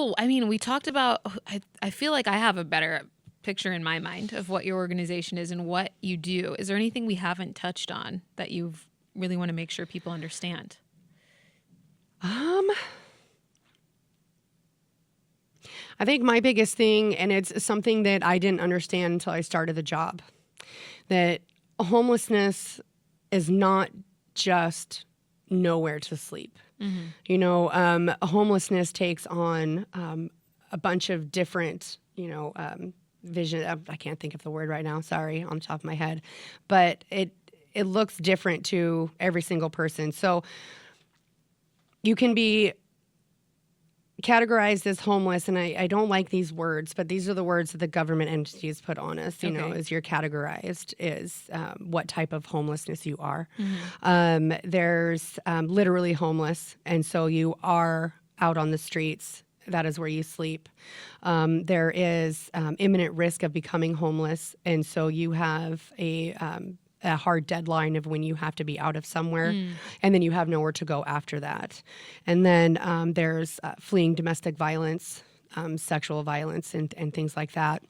So, I mean, we talked about, I feel like I have a better picture in my mind of what your organization is and what you do. Is there anything we haven't touched on that you really want to make sure people understand? I think my biggest thing, and it's something that I didn't understand until I started the job, that homelessness is not just nowhere to sleep. Homelessness takes on a bunch of different, vision. I can't think of the word right now. Sorry, on the top of my head, but it looks different to every single person. So you can be categorized as homeless, and I don't like these words, but these are the words that the government entities put on us, as you're categorized is what type of homelessness you are. There's literally homeless, and so you are out on the streets. That is where you sleep. There is imminent risk of becoming homeless, and so you have a hard deadline of when you have to be out of somewhere, and then you have nowhere to go after that. And then there's fleeing domestic violence, sexual violence, and things like that.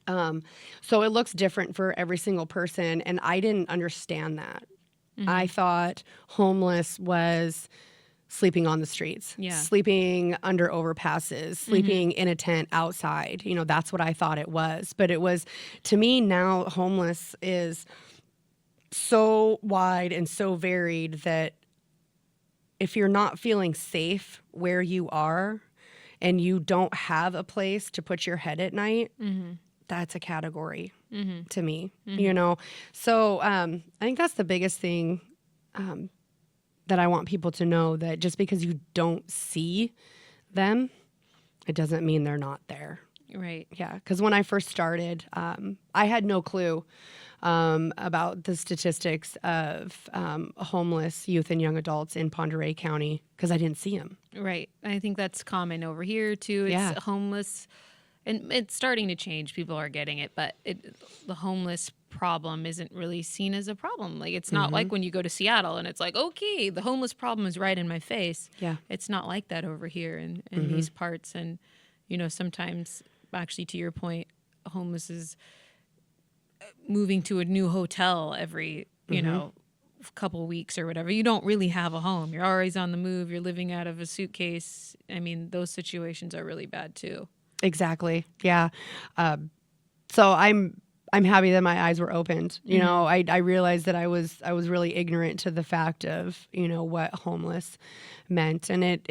So it looks different for every single person, and I didn't understand that. I thought homeless was sleeping on the streets, sleeping under overpasses, sleeping in a tent outside. That's what I thought it was. But it was, to me now, homeless is so wide and so varied that if you're not feeling safe where you are and you don't have a place to put your head at night, that's a category to me, So I think that's the biggest thing that I want people to know, that just because you don't see them, it doesn't mean they're not there. Right. Yeah, because when I first started, I had no clue about the statistics of homeless youth and young adults in Pend Oreille County because I didn't see them. Right. I think that's common over here too. It's homeless, and it's starting to change. People are getting it, but the homeless problem isn't really seen as a problem. Like, it's not like when you go to Seattle and it's like, okay, the homeless problem is right in my face. Yeah. It's not like that over here in these parts. And, sometimes, actually, to your point, homeless is moving to a new hotel every, couple weeks or whatever. You don't really have a home. You're always on the move. You're living out of a suitcase. I mean, those situations are really bad too. Exactly. Yeah. So I'm happy that my eyes were opened. I realized that I was really ignorant to the fact of, what homeless meant. And it's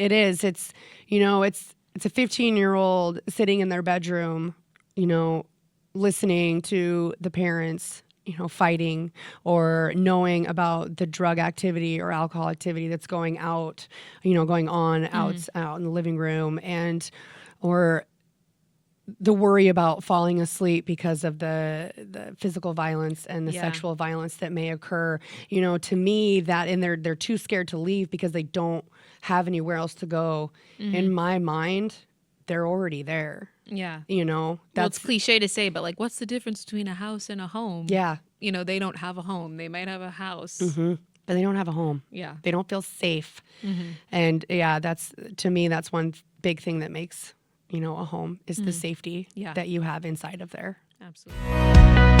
a 15-year-old sitting in their bedroom, listening to the parents, fighting, or knowing about the drug activity or alcohol activity that's going on out in the living room, or the worry about falling asleep because of the physical violence and the sexual violence that may occur. To me, that, and they're too scared to leave because they don't have anywhere else to go. In my mind, they're already there. Yeah. That's it's cliche to say, but like, what's the difference between a house and a home? Yeah. They don't have a home. They might have a house. But they don't have a home. Yeah. They don't feel safe. And to me, that's one big thing that makes, a home is the safety that you have inside of there. Absolutely.